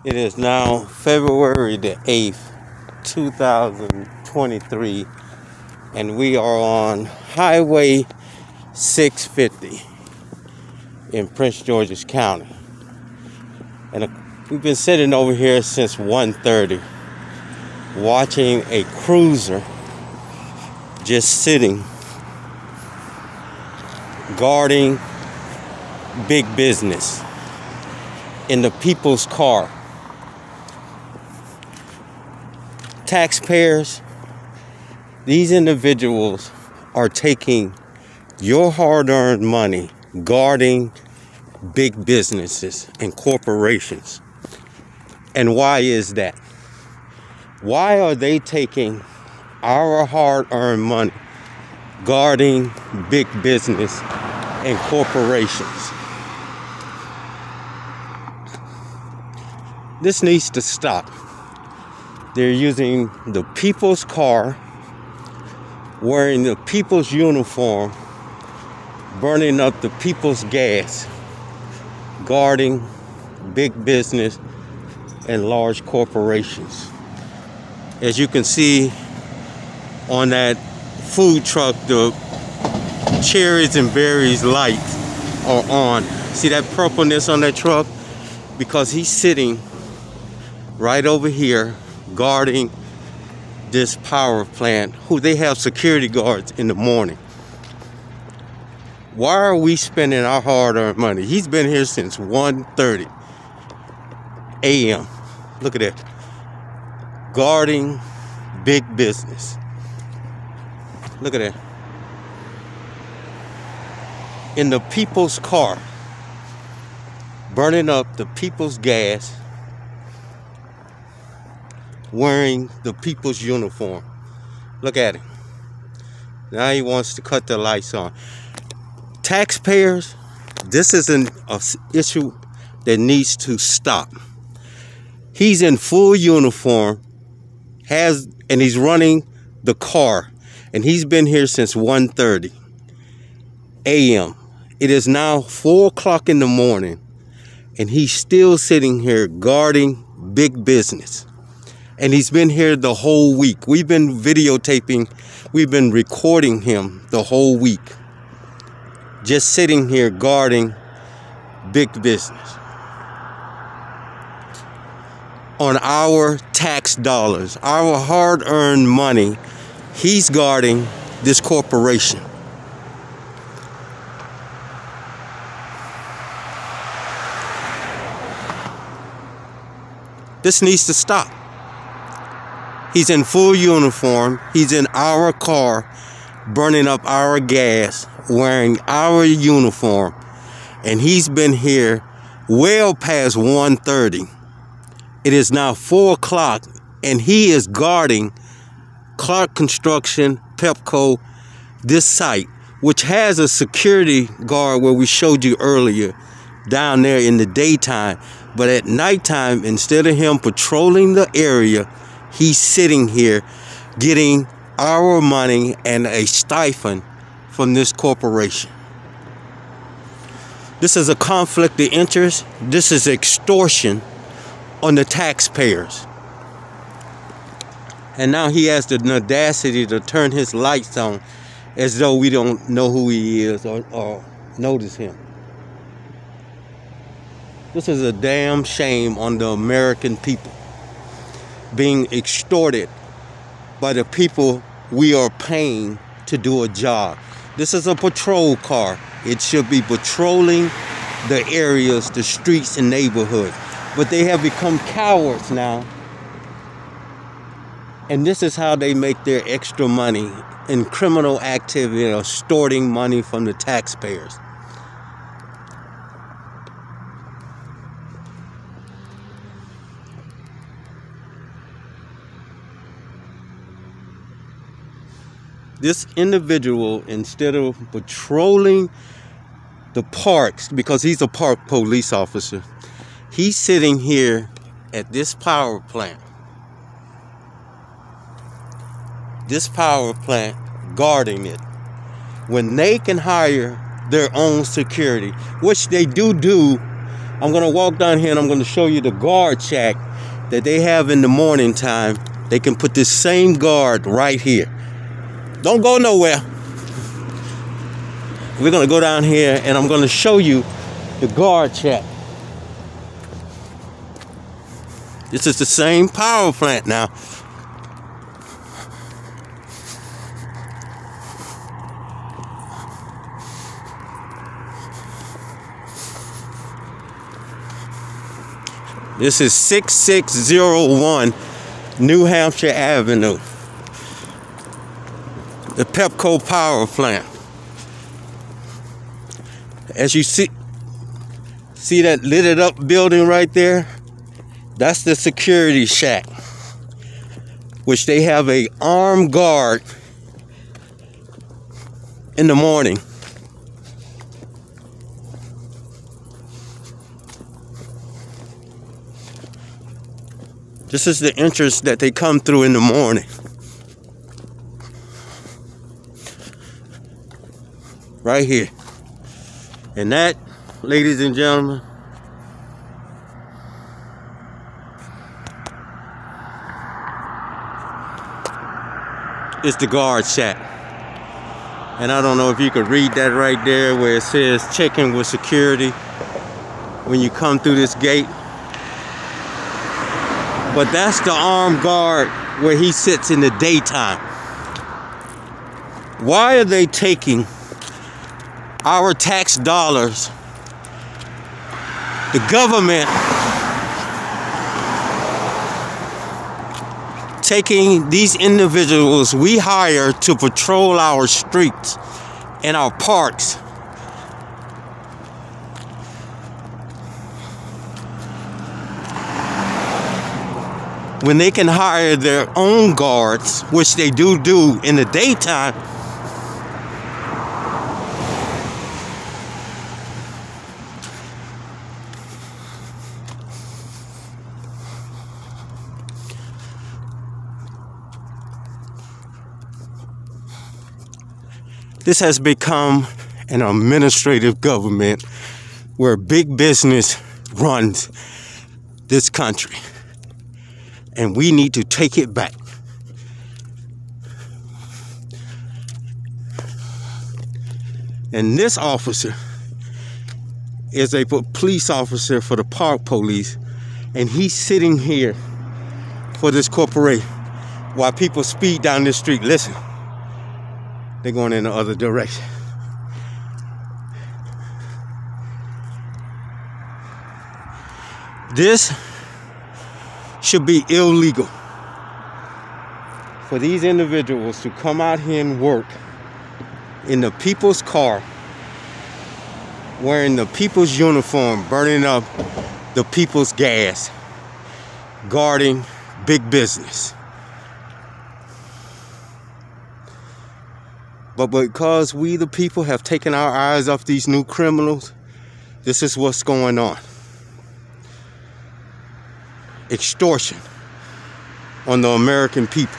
It is now February the 8th, 2023, and we are on Highway 650 in Prince George's County. And we've been sitting over here since 1:30, watching a cruiser just sitting, guarding big business in the people's car. Taxpayers, these individuals are taking your hard-earned money, guarding big businesses and corporations. And why is that? Why are they taking our hard-earned money, guarding big business and corporations? This needs to stop. They're using the people's car, wearing the people's uniform, burning up the people's gas, guarding big business and large corporations. As you can see on that food truck, the cherries and berries lights are on. See that purpleness on that truck? Because he's sitting right over here guarding this power plant, who they have security guards in the morning. Why are we spending our hard-earned money? He's been here since 1:30 a.m. Look at that. Guarding big business. Look at that. In the people's car, burning up the people's gas, wearing the people's uniform. Look at it. Now he wants to cut the lights on. Taxpayers, this is an issue that needs to stop. He's in full uniform, and he's running the car, and he's been here since 1:30 a.m. It is now 4 o'clock in the morning, and he's still sitting here guarding big business. And he's been here the whole week. We've been videotaping, we've been recording him the whole week, just sitting here guarding big business. On our tax dollars, our hard-earned money, he's guarding this corporation. This needs to stop. He's in full uniform. He's in our car, burning up our gas, wearing our uniform. And he's been here well past 1:30. It is now 4 o'clock, and he is guarding Clark Construction, Pepco, this site, which has a security guard where we showed you earlier, down there in the daytime. But at nighttime, instead of him patrolling the area, he's sitting here getting our money and a stipend from this corporation. This is a conflict of interest. This is extortion on the taxpayers. And now he has the audacity to turn his lights on as though we don't know who he is or notice him. This is a damn shame on the American people, being extorted by the people we are paying to do a job. This is a patrol car. It should be patrolling the areas, the streets and neighborhoods. But they have become cowards now. And this is how they make their extra money in criminal activity, extorting money from the taxpayers. This individual, instead of patrolling the parks, because he's a park police officer, he's sitting here at this power plant. This power plant, guarding it. When they can hire their own security, which they do I'm going to walk down here and I'm going to show you the guard shack that they have in the morning time. They can put this same guard right here. Don't go nowhere. We're going to go down here and I'm going to show you the guard shack. This is the same power plant now. This is 6601 New Hampshire Avenue. The Pepco power plant. As you see that lit up building right there? That's the security shack, which they have a armed guard in the morning. This is the entrance that they come through in the morning. Right here. And that, ladies and gentlemen, is the guard shack. And I don't know if you could read that right there where it says checking with security when you come through this gate. But that's the armed guard where he sits in the daytime. Why are they taking our tax dollars? The government taking these individuals we hire to patrol our streets and our parks. When they can hire their own guards, which they do in the daytime. This has become an administrative government where big business runs this country. And we need to take it back. And this officer is a police officer for the park police. And he's sitting here for this corporation while people speed down this street. Listen, they're going in the other direction. This should be illegal for these individuals to come out here and work in the people's car, wearing the people's uniform, burning up the people's gas, guarding big business. But because we the people have taken our eyes off these new criminals, this is what's going on. Extortion on the American people.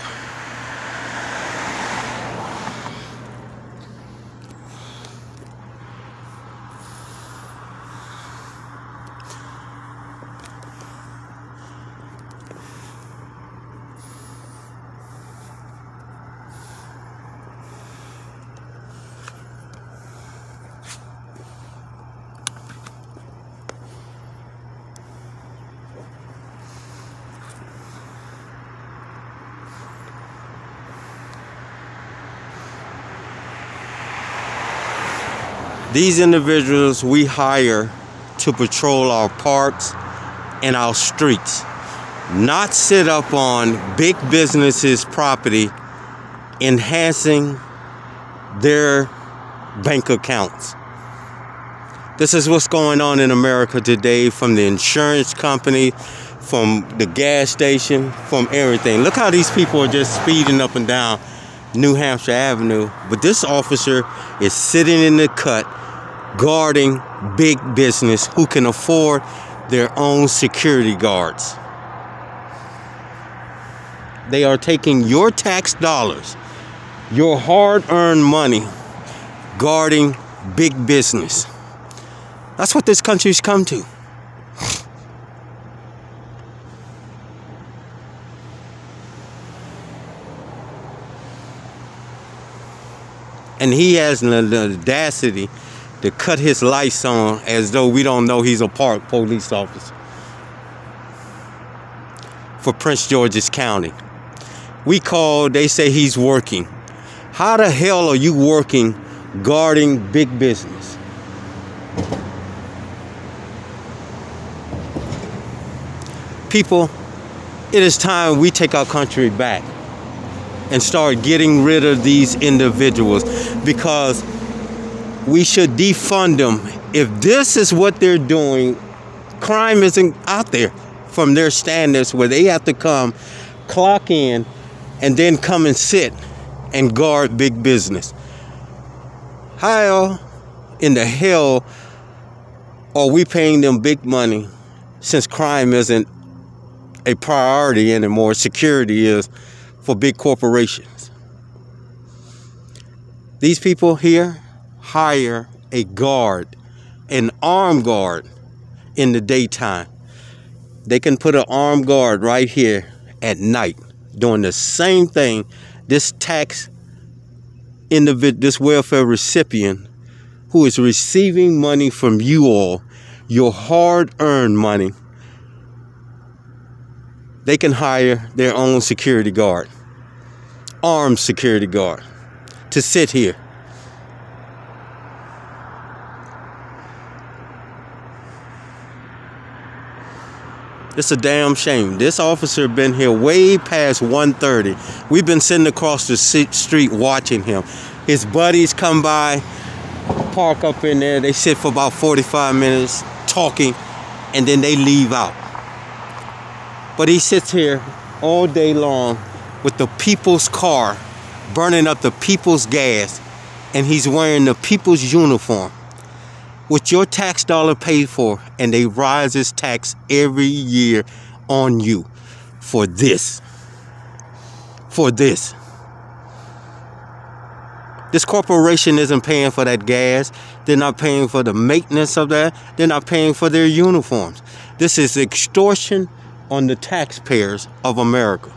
These individuals we hire to patrol our parks and our streets, not sit up on big businesses' property, enhancing their bank accounts. This is what's going on in America today, from the insurance company, from the gas station, from everything. Look how these people are just speeding up and down New Hampshire Avenue, but this officer is sitting in the cut guarding big business who can afford their own security guards. They are taking your tax dollars, your hard-earned money, guarding big business. That's what this country's come to. And he has the audacity to cut his lights on as though we don't know he's a park police officer for Prince George's County. We call, they say he's working. How the hell are you working guarding big business? People, it is time we take our country back and start getting rid of these individuals, because we should defund them. If this is what they're doing, crime isn't out there from their standards where they have to come, clock in, and then come and sit and guard big business. How in the hell are we paying them big money since crime isn't a priority anymore? Security is for big corporations. These people here hire a guard, an armed guard in the daytime. They can put an armed guard right here at night doing the same thing this this welfare recipient who is receiving money from you all, your hard-earned money, they can hire their own security guard, armed security guard, to sit here. It's a damn shame. This officer been here way past 1:30. We've been sitting across the street watching him. His buddies come by, park up in there. They sit for about 45 minutes talking, and then they leave out. But he sits here all day long with the people's car, burning up the people's gas, and he's wearing the people's uniform, which your tax dollar paid for, and they rise his tax every year on you for this. For this. This corporation isn't paying for that gas. They're not paying for the maintenance of that. They're not paying for their uniforms. This is extortion on the taxpayers of America.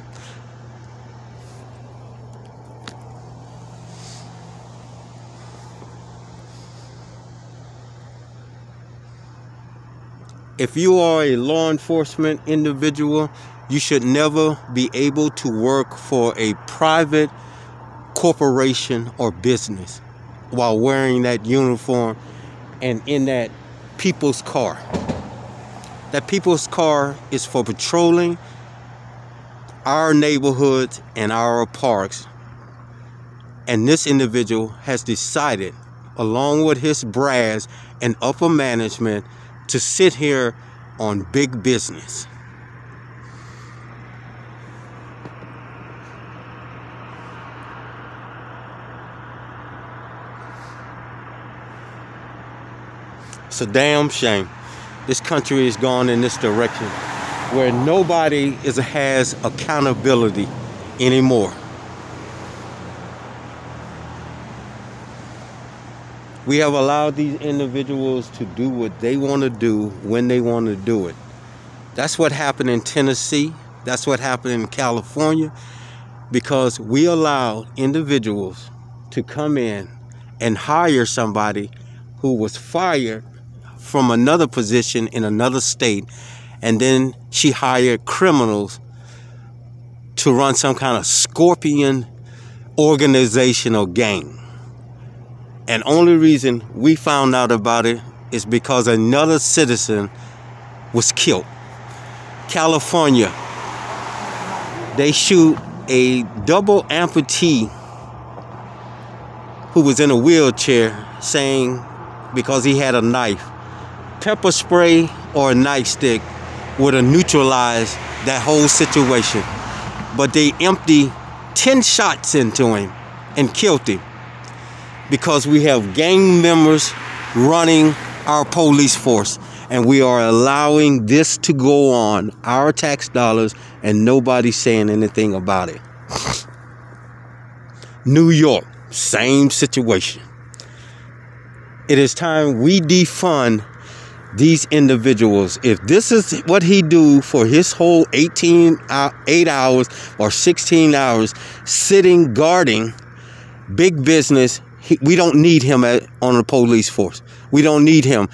If you are a law enforcement individual, you should never be able to work for a private corporation or business while wearing that uniform and in that people's car. That people's car is for patrolling our neighborhoods and our parks. And this individual has decided, along with his brass and upper management, to sit here on big business. It's a damn shame. This country is gone in this direction where nobody has accountability anymore. We have allowed these individuals to do what they want to do when they want to do it. That's what happened in Tennessee. That's what happened in California, because we allowed individuals to come in and hire somebody who was fired from another position in another state, and then she hired criminals to run some kind of scorpion organization or gang. And only reason we found out about it is because another citizen was killed. California, they shoot a double amputee who was in a wheelchair, saying because he had a knife. Pepper spray or a nightstick would have neutralized that whole situation. But they emptied 10 shots into him and killed him, because we have gang members running our police force, and we are allowing this to go on our tax dollars and nobody's saying anything about it. New York, same situation. It is time we defund these individuals. If this is what he do for his whole 8 hours or 16 hours sitting guarding big business, We don't need him on the police force. We don't need him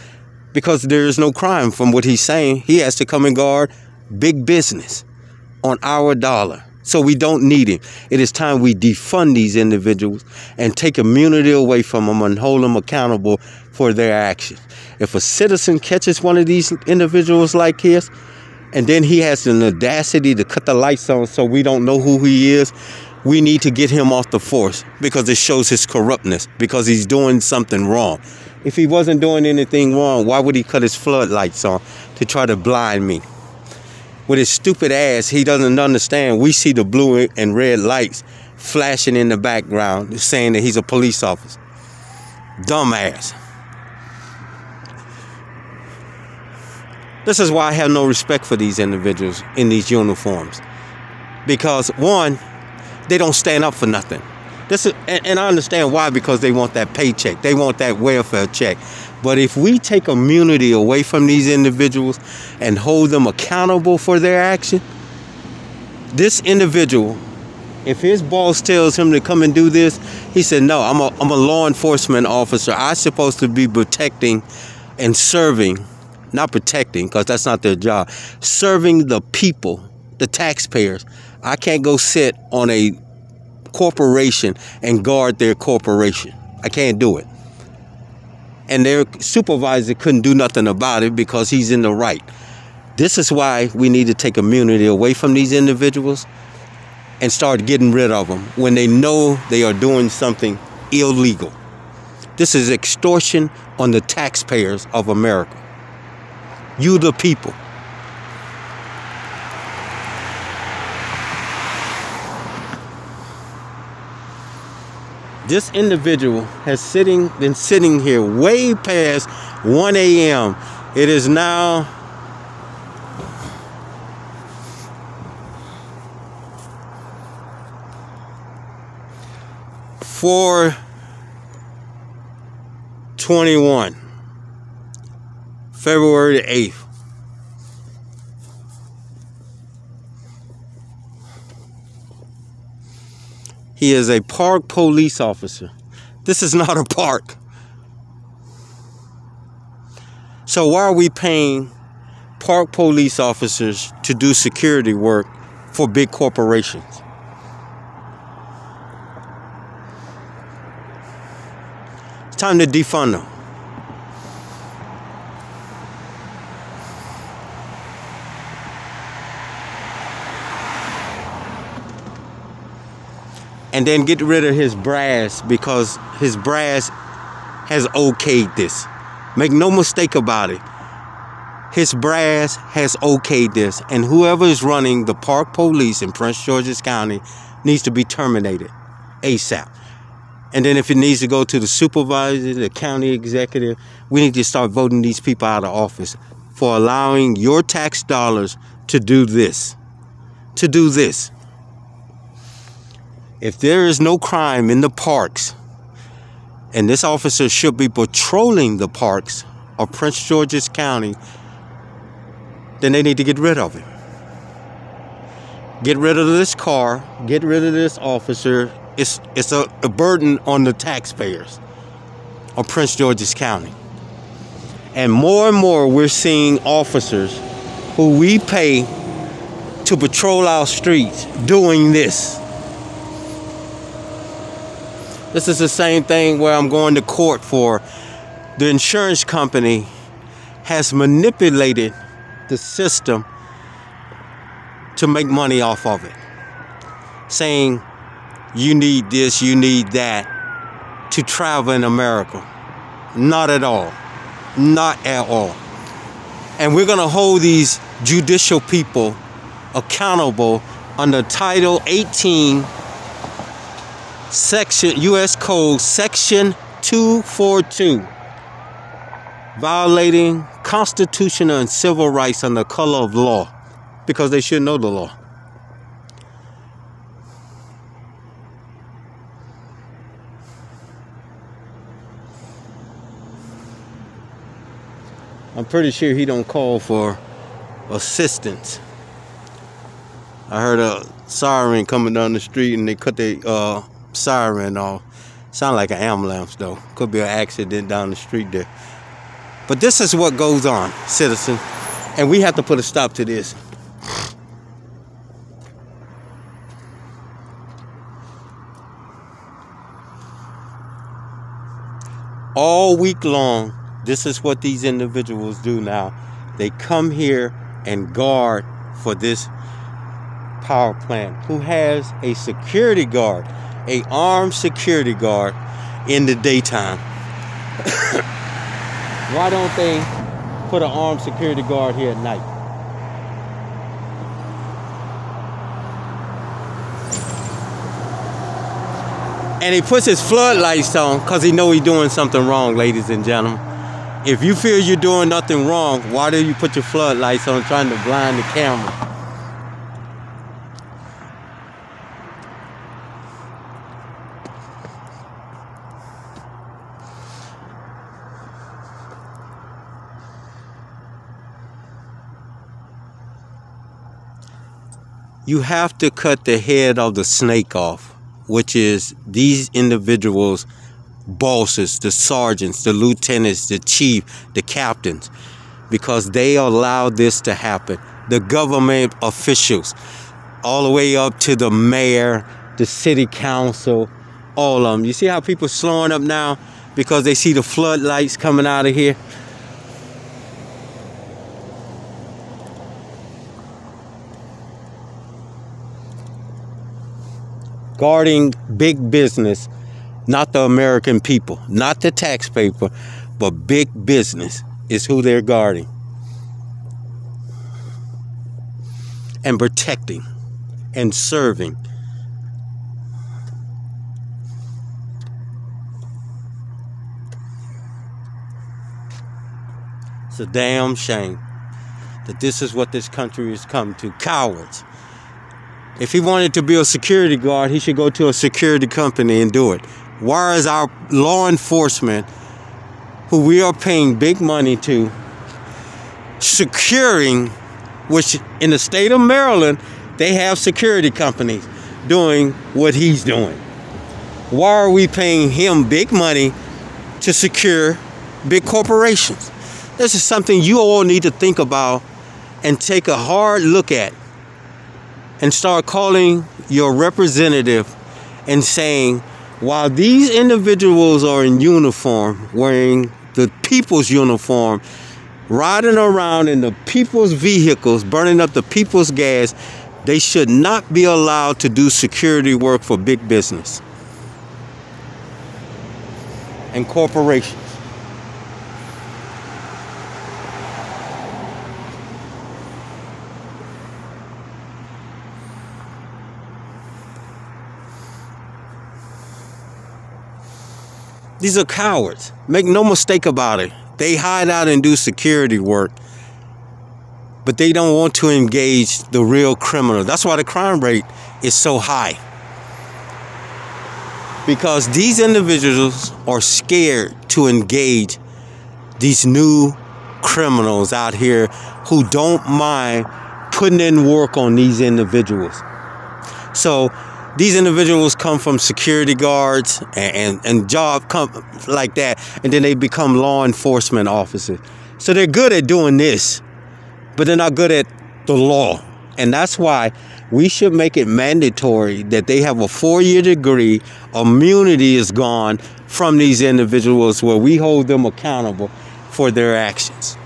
because there is no crime from what he's saying. He has to come and guard big business on our dollar. So we don't need him. It is time we defund these individuals and take immunity away from them and hold them accountable for their actions. If a citizen catches one of these individuals like his, and then he has an audacity to cut the lights on so we don't know who he is, we need to get him off the force because it shows his corruptness, because he's doing something wrong. If he wasn't doing anything wrong, why would he cut his floodlights on to try to blind me? With his stupid ass, he doesn't understand. We see the blue and red lights flashing in the background saying that he's a police officer. Dumbass. This is why I have no respect for these individuals in these uniforms. Because, one, they don't stand up for nothing. And I understand why, because they want that paycheck. They want that welfare check. But if we take immunity away from these individuals and hold them accountable for their action, this individual, if his boss tells him to come and do this, he said, no, I'm a law enforcement officer. I'm supposed to be protecting and serving, not protecting, because that's not their job, serving the people, the taxpayers. I can't go sit on a corporation and guard their corporation. I can't do it. And their supervisor couldn't do nothing about it because he's in the right. This is why we need to take immunity away from these individuals and start getting rid of them when they know they are doing something illegal. This is extortion on the taxpayers of America. You, the people. This individual has been sitting here way past 1 a.m. It is now 4/21, February the 8th. He is a park police officer. This is not a park. So why are we paying park police officers to do security work for big corporations? It's time to defund them. And then get rid of his brass, because his brass has okayed this. Make no mistake about it. His brass has okayed this. And whoever is running the park police in Prince George's County needs to be terminated ASAP. And then if it needs to go to the supervisor, the county executive, we need to start voting these people out of office for allowing your tax dollars to do this. To do this. If there is no crime in the parks, and this officer should be patrolling the parks of Prince George's County, then they need to get rid of him. Get rid of this car. Get rid of this officer. It's a burden on the taxpayers of Prince George's County. And more we're seeing officers who we pay to patrol our streets doing this. This is the same thing where I'm going to court for. The insurance company has manipulated the system to make money off of it. Saying, you need this, you need that to travel in America. Not at all. Not at all. And we're going to hold these judicial people accountable under Title 18, Section U.S. Code Section 242, violating constitutional and civil rights under color of law, because they should know the law. I'm pretty sure he don't call for assistance. I heard a siren coming down the street and they cut their siren off. Sound like an ambulance though. Could be an accident down the street there. But this is what goes on, citizens. And we have to put a stop to this. All week long, this is what these individuals do now. They come here and guard for this power plant, who has a security guard, a armed security guard in the daytime. Why don't they put an armed security guard here at night? And he puts his floodlights on because he know he's doing something wrong, ladies and gentlemen. If you feel you're doing nothing wrong, why do you put your floodlights on trying to blind the camera? You have to cut the head of the snake off, which is these individuals' bosses, the sergeants, the lieutenants, the chief, the captains, because they allowed this to happen. The government officials, all the way up to the mayor, the city council, all of them. You see how people are slowing up now because they see the floodlights coming out of here? Guarding big business, not the American people, not the taxpayer, but big business is who they're guarding and protecting and serving. It's a damn shame that this is what this country has come to. Cowards. If he wanted to be a security guard, he should go to a security company and do it. Why is our law enforcement, who we are paying big money to, securing, which in the state of Maryland, they have security companies doing what he's doing? Why are we paying him big money to secure big corporations? This is something you all need to think about and take a hard look at. And start calling your representative and saying, while these individuals are in uniform, wearing the people's uniform, riding around in the people's vehicles, burning up the people's gas, they should not be allowed to do security work for big business and corporations. These are cowards. Make no mistake about it. They hide out and do security work, but they don't want to engage the real criminal. That's why the crime rate is so high. Because these individuals are scared to engage these new criminals out here who don't mind putting in work on these individuals. So these individuals come from security guards and job like that, and then they become law enforcement officers. So they're good at doing this, but they're not good at the law. And that's why we should make it mandatory that they have a 4-year degree. Immunity is gone from these individuals where we hold them accountable for their actions.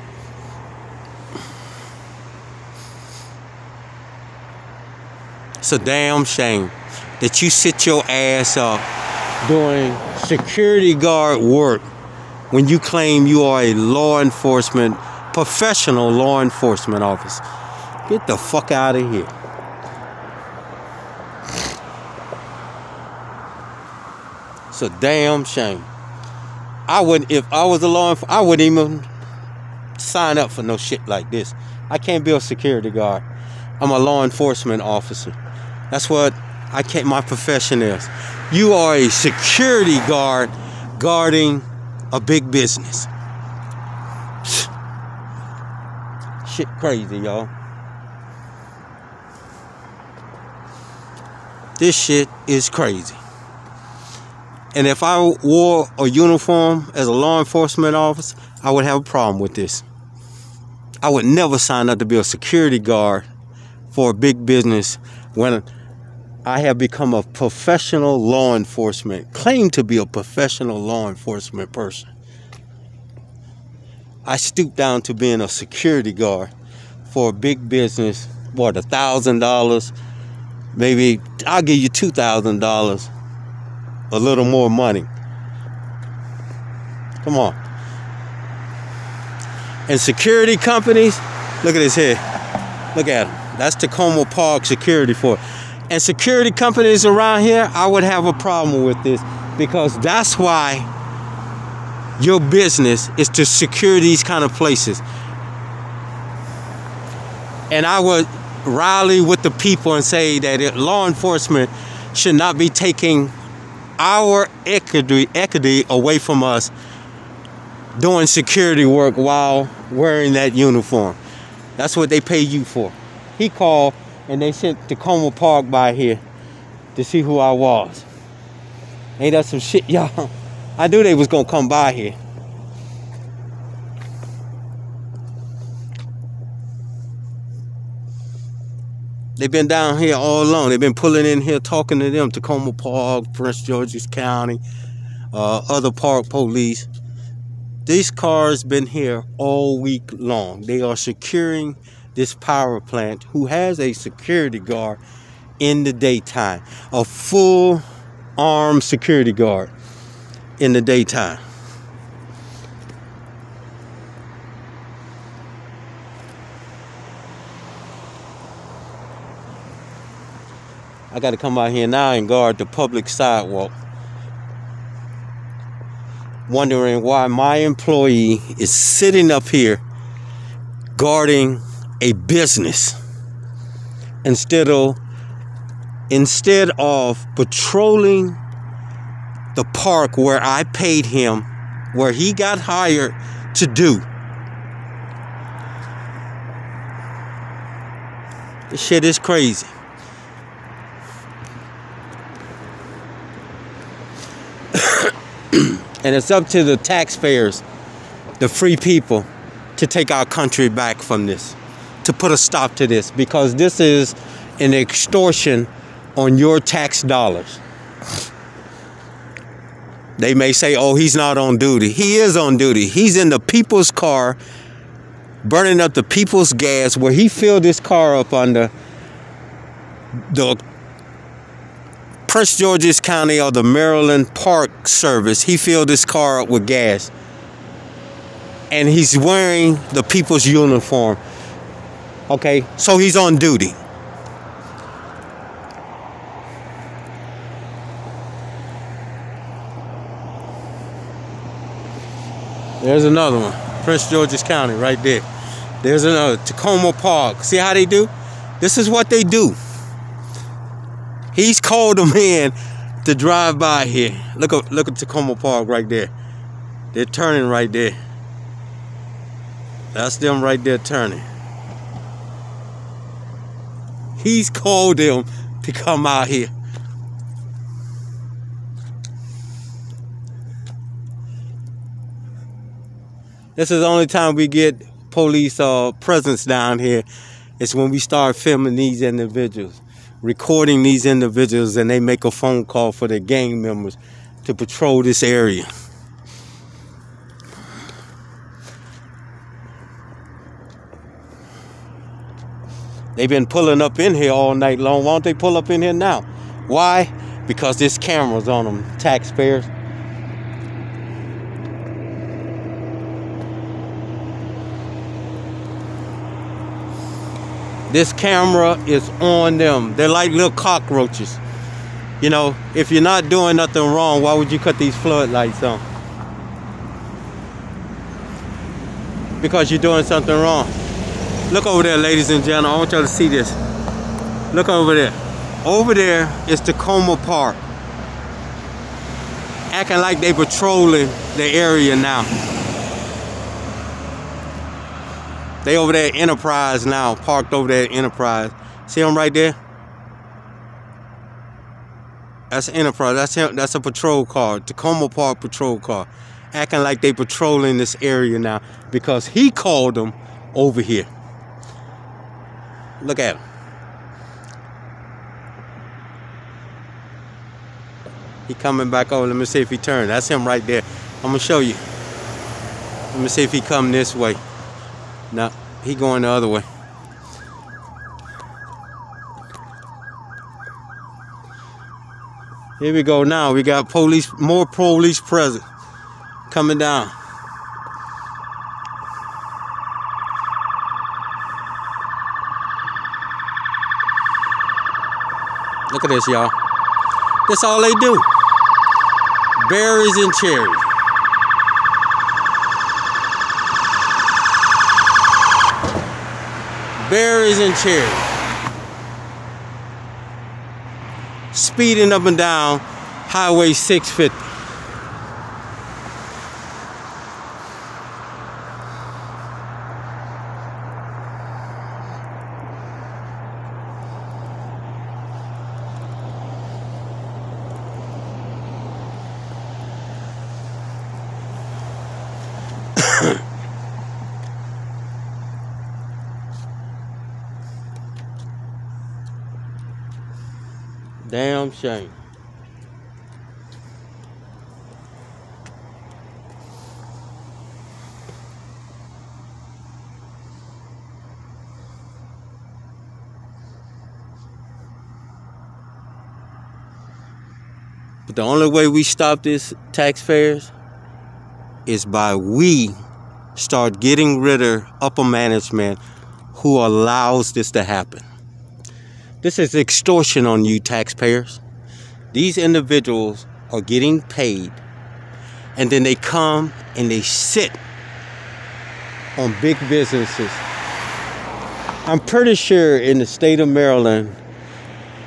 It's a damn shame that you sit your ass up doing security guard work when you claim you are a professional law enforcement officer. Get the fuck out of here. It's a damn shame. If I was a law enforcement, I wouldn't even sign up for no shit like this. I can't be a security guard. I'm a law enforcement officer. That's what my profession is. You are a security guard guarding a big business. Shit crazy, y'all. This shit is crazy. And if I wore a uniform as a law enforcement officer, I would have a problem with this. I would never sign up to be a security guard for a big business when I have become a professional law enforcement, claim to be a professional law enforcement person. I stooped down to being a security guard for a big business. What, $1,000? Maybe I'll give you $2,000. A little more money. Come on. And security companies, look at this here. Look at them. That's Tacoma Park security for. And security companies around here, I would have a problem with this, because that's why your business is to secure these kind of places. And I would rally with the people and say that law enforcement should not be taking our equity away from us doing security work while wearing that uniform. That's what they pay you for. He called and they sent Tacoma Park by here to see who I was. Ain't that some shit, y'all? I knew they was gonna come by here. They've been down here all along. They've been pulling in here, talking to them, Tacoma Park, Prince George's County, other park police. These cars been here all week long. They are securing this power plant, who has a security guard in the daytime. A full armed security guard in the daytime. I got to come out here now and guard the public sidewalk, wondering why my employee is sitting up here guarding a business instead of patrolling the park where I paid him, where he got hired to do. This shit is crazy. And it's up to the taxpayers, the free people, to take our country back from this, to put a stop to this, because this is an extortion on your tax dollars. They may say, oh, he's not on duty. He is on duty. He's in the people's car, burning up the people's gas, where he filled this car up under the Prince George's County or the Maryland Park Service. He filled his car up with gas. And he's wearing the people's uniform. Okay, so he's on duty. There's another one. Prince George's County right there. There's another. Tacoma Park. See how they do? This is what they do. He's called them in to drive by here. Look at Tacoma Park right there. They're turning right there. That's them right there turning. He's called them to come out here. This is the only time we get police presence down here. It's when we start filming these individuals, recording these individuals, and they make a phone call for their gang members to patrol this area. They've been pulling up in here all night long. Why don't they pull up in here now? Why? Because there's cameras on them, taxpayers. This camera is on them. They're like little cockroaches. You know, if you're not doing nothing wrong, why would you cut these floodlights on? Because you're doing something wrong. Look over there, ladies and gentlemen. I want y'all to see this. Look over there. Over there is Tacoma Park. Acting like they patrolling the area now. They over there at Enterprise now, parked over there at Enterprise. See them right there? That's Enterprise. That's him. That's a patrol car. Tacoma Park patrol car. Acting like they patrolling this area now because he called them over here. Look at him. He coming back over. Let me see if he turned. That's him right there. I'm gonna show you. Let me see if he come this way. No, he going the other way. Here we go now. We got police, more police present coming down. Look at this, y'all. That's all they do. Berries and cherries. Berries and cherries. Speeding up and down Highway 650. Damn shame. But the only way we stop this, taxpayers, is by we start getting rid of upper management who allows this to happen. This is extortion on you, taxpayers. These individuals are getting paid, and then they come and they sit on big businesses. I'm pretty sure in the state of Maryland,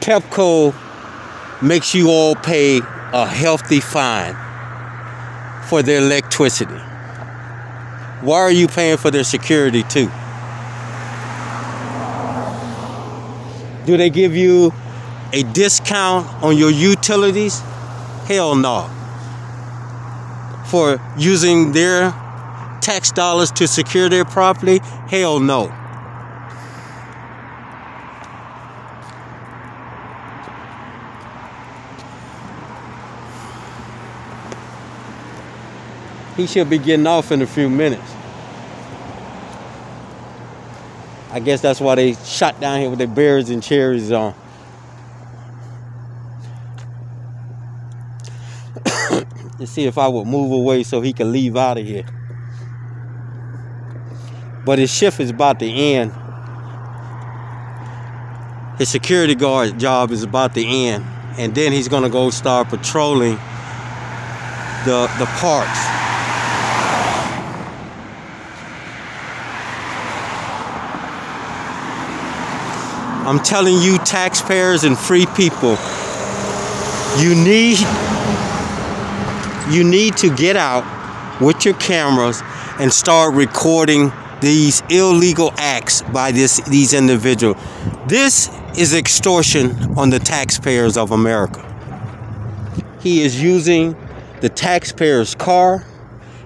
Pepco makes you all pay a hefty fine for their electricity. Why are you paying for their security too? Do they give you a discount on your utilities? Hell no. For using their tax dollars to secure their property? Hell no. He should be getting off in a few minutes. I guess that's why they shot down here with their berries and cherries on. Let's see if I would move away so he can leave out of here. But his shift is about to end. His security guard job is about to end. And then he's going to go start patrolling the parks. I'm telling you, taxpayers and free people, you need to get out with your cameras and start recording these illegal acts by these individuals. This is extortion on the taxpayers of America. He is using the taxpayers' car.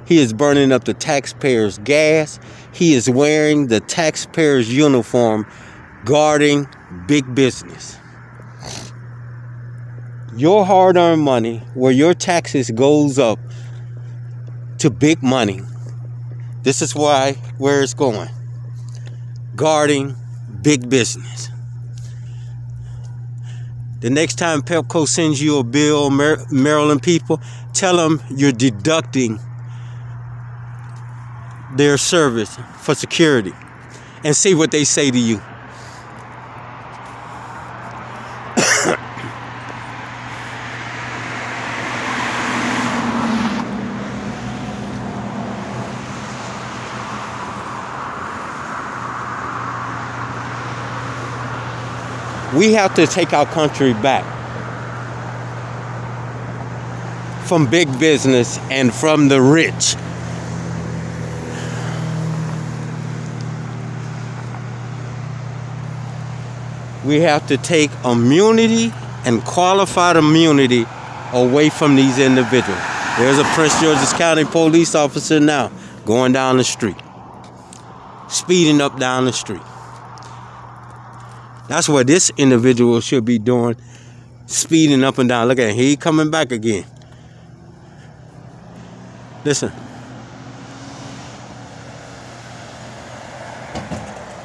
He is burning up the taxpayers' gas. He is wearing the taxpayers' uniform, guarding big business. Your hard-earned money, where your taxes goes up to big money, this is where it's going. Guarding big business. The next time Pepco sends you a bill, Maryland people, tell them you're deducting their service for security and see what they say to you. We have to take our country back from big business and from the rich. We have to take immunity and qualified immunity away from these individuals. There's a Prince George's County police officer now going down the street, speeding up down the street. That's what this individual should be doing, speeding up and down. Look at him, he coming back again. Listen.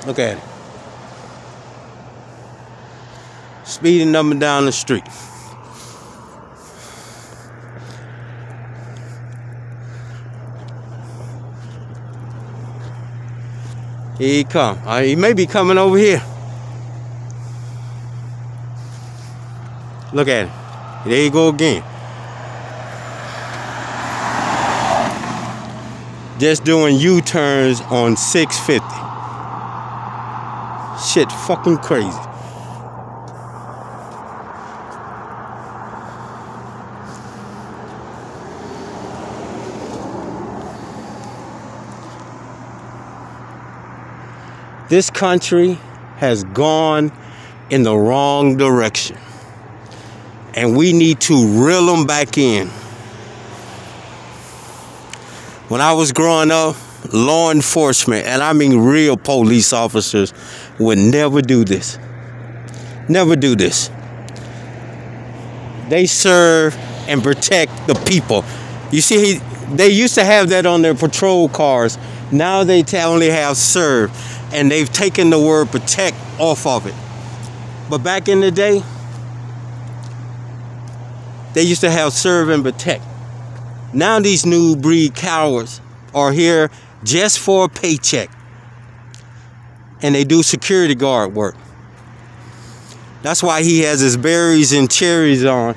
Look at it. Speeding up and down the street. Here he come. He may be coming over here. Look at it. There you go again. Just doing U-turns on 650. Shit fucking crazy. This country has gone in the wrong direction, and we need to reel them back in. When I was growing up, law enforcement, and I mean real police officers, would never do this. Never do this. They serve and protect the people. You see, they used to have that on their patrol cars. Now they only have serve, and they've taken the word protect off of it. But back in the day, they used to have serve and protect. Now these new breed cowards are here just for a paycheck, and they do security guard work. That's why he has his berries and cherries on,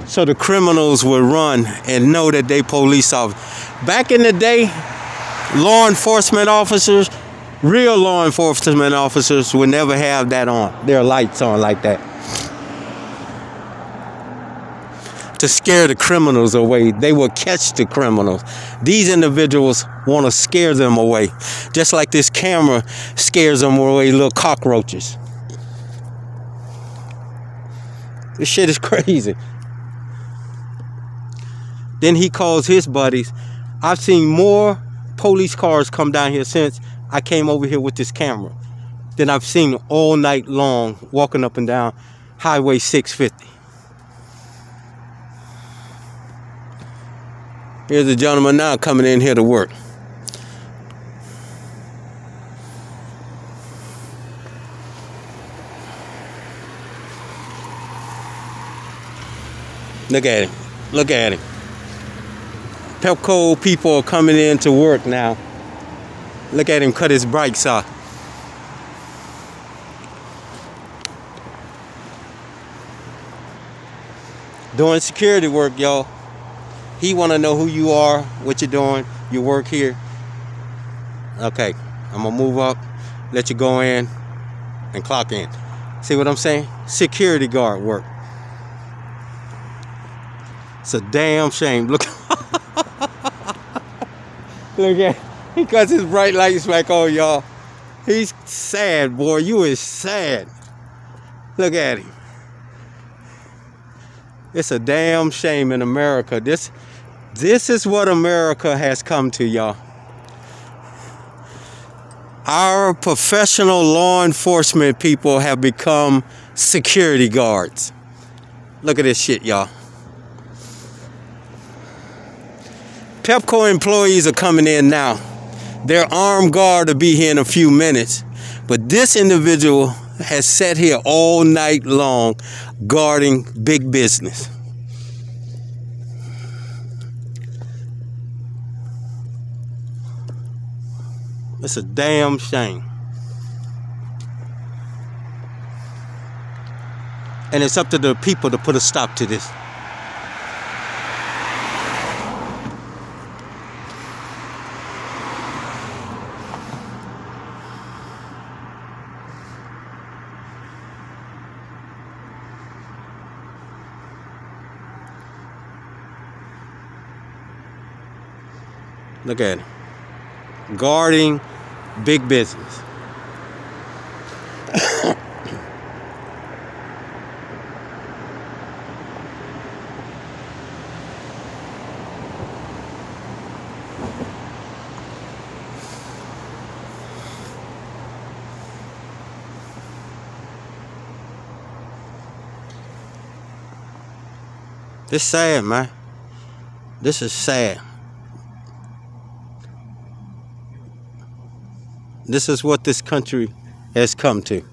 so the criminals will run and know that they police officers. Back in the day, law enforcement officers, real law enforcement officers, would never have that on, their lights on like that, to scare the criminals away. They will catch the criminals. These individuals want to scare them away, just like this camera scares them away, little cockroaches. This shit is crazy. Then he calls his buddies. I've seen more police cars come down here since I came over here with this camera than I've seen all night long walking up and down Highway 650. Here's a gentleman now coming in here to work. Look at him. Look at him. Pepco people are coming in to work now. Look at him cut his brakes off. Doing security work, y'all. He want to know who you are, what you're doing, you work here. Okay, I'm going to move up, let you go in, and clock in. See what I'm saying? Security guard work. It's a damn shame. Look. Look at, he cuts his bright lights back on, y'all. He's sad, boy. You is sad. Look at him. It's a damn shame in America. This is what America has come to, y'all. Our professional law enforcement people have become security guards. Look at this shit, y'all. Pepco employees are coming in now. Their armed guard will be here in a few minutes. But this individual has sat here all night long guarding big business. It's a damn shame. And it's up to the people to put a stop to this. Look at it. Guarding big business. This sad, man. This is sad. This is what this country has come to.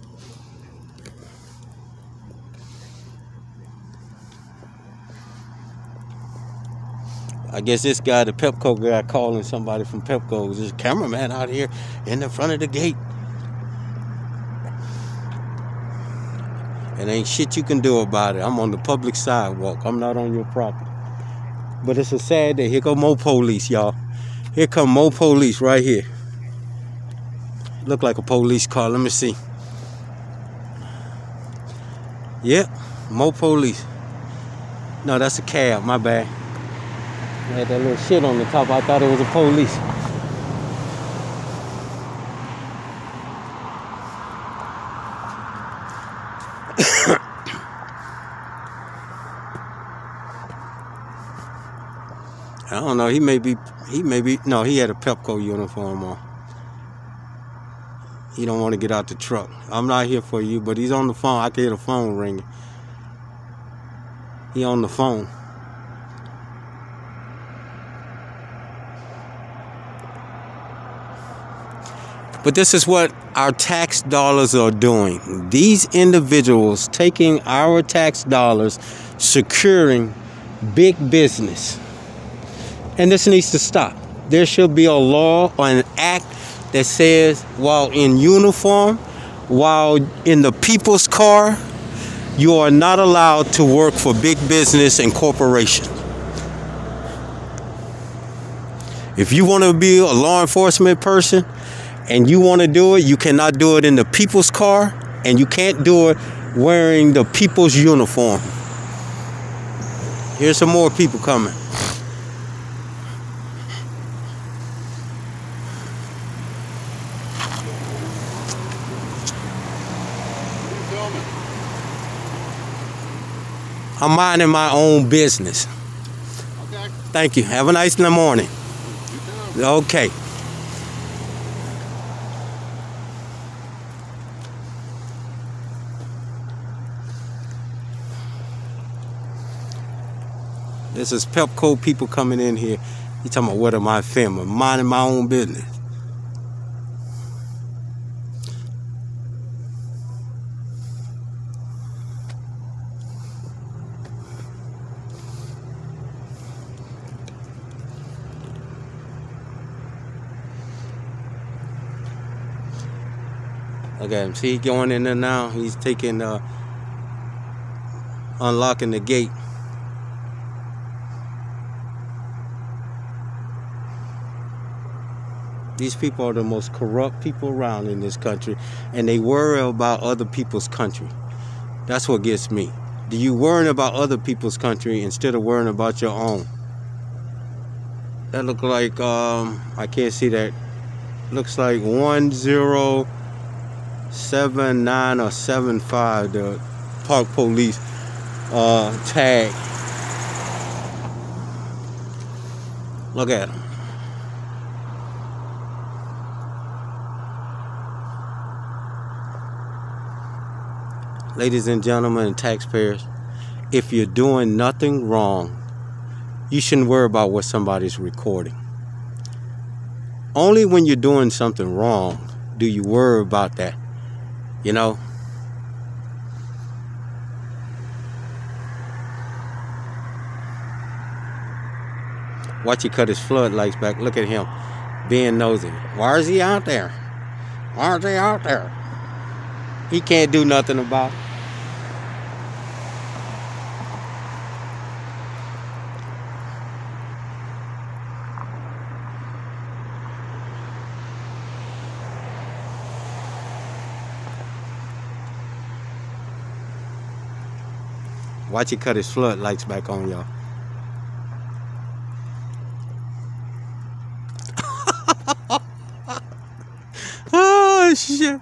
I guess this guy, the Pepco guy, calling somebody from Pepco. There's a cameraman out here in the front of the gate. And ain't shit you can do about it. I'm on the public sidewalk. I'm not on your property. But it's a sad day. Here come more police, y'all. Here come more police right here. Look like a police car. Let me see. Yep, more police. No, that's a cab. My bad. It had that little shit on the top. I thought it was a police. I don't know. He may be. No, he had a Pepco uniform on. He don't want to get out the truck. I'm not here for you, but he's on the phone. I can hear the phone ringing. He on the phone. But this is what our tax dollars are doing. These individuals taking our tax dollars, securing big business. And this needs to stop. There should be a law or an act that says while in uniform, while in the people's car, you are not allowed to work for big business and corporations. If you want to be a law enforcement person and you want to do it, you cannot do it in the people's car, and you can't do it wearing the people's uniform. Here's some more people coming. I'm minding my own business. Okay. Thank you. Have a nice morning. You too. Okay. This is Pepco people coming in here. You talking about what am I filming? Minding my own business. Look at him. See, he going in there now. He's taking, unlocking the gate. These people are the most corrupt people around in this country, and they worry about other people's country. That's what gets me. Do you worry about other people's country instead of worrying about your own? That look like, I can't see that. Looks like 1079 or 75, the park police tag. Look at them. Ladies and gentlemen and taxpayers, if you're doing nothing wrong, you shouldn't worry about what somebody's recording. Only when you're doing something wrong do you worry about that, you know? Watch he cut his floodlights back. Look at him being nosy. Why is he out there? Why aren't they out there? He can't do nothing about it. Watch he cut his floodlights back on, y'all. Oh, shit.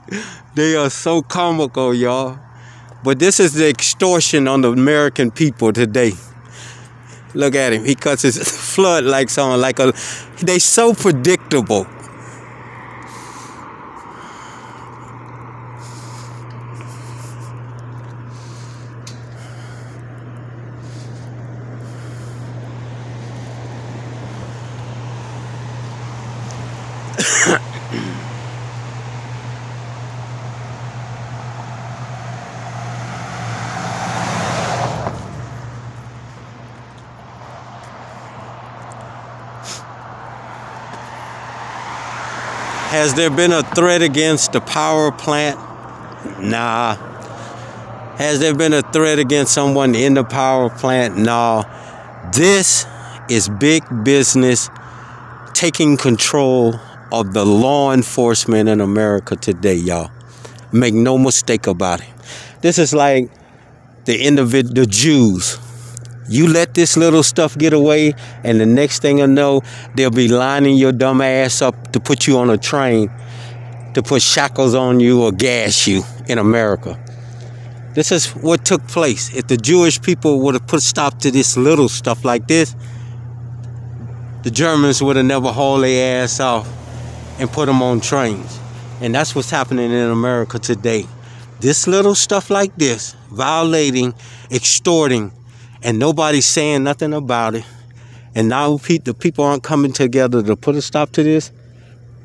They are so comical, y'all. But this is the extortion on the American people today. Look at him. He cuts his floodlights on like a... They so predictable. Has there been a threat against the power plant? Nah. Has there been a threat against someone in the power plant? No. This is big business taking control of the law enforcement in America today, y'all. Make no mistake about it. This is like the Jews. You let this little stuff get away, and the next thing you know, they'll be lining your dumb ass up to put you on a train, to put shackles on you or gas you in America. This is what took place. If the Jewish people would have put a stop to this little stuff like this, the Germans would have never hauled their ass off and put them on trains. And that's what's happening in America today. This little stuff like this, violating, extorting, and nobody's saying nothing about it. And now the people aren't coming together to put a stop to this.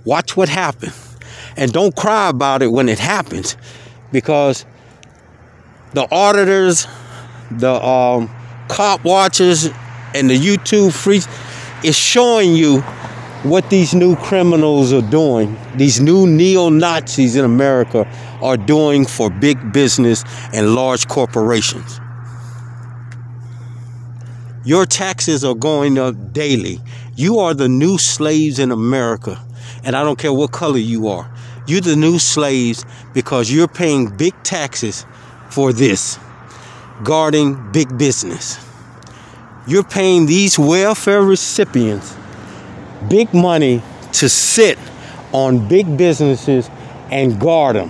Watch what happens. And don't cry about it when it happens. Because the auditors, the cop watchers, and the YouTube freaks is showing you what these new criminals are doing. These new neo-Nazis in America are doing for big business and large corporations. Your taxes are going up daily. You are the new slaves in America. And I don't care what color you are. You're the new slaves because you're paying big taxes for this, guarding big business. You're paying these welfare recipients big money to sit on big businesses and guard them.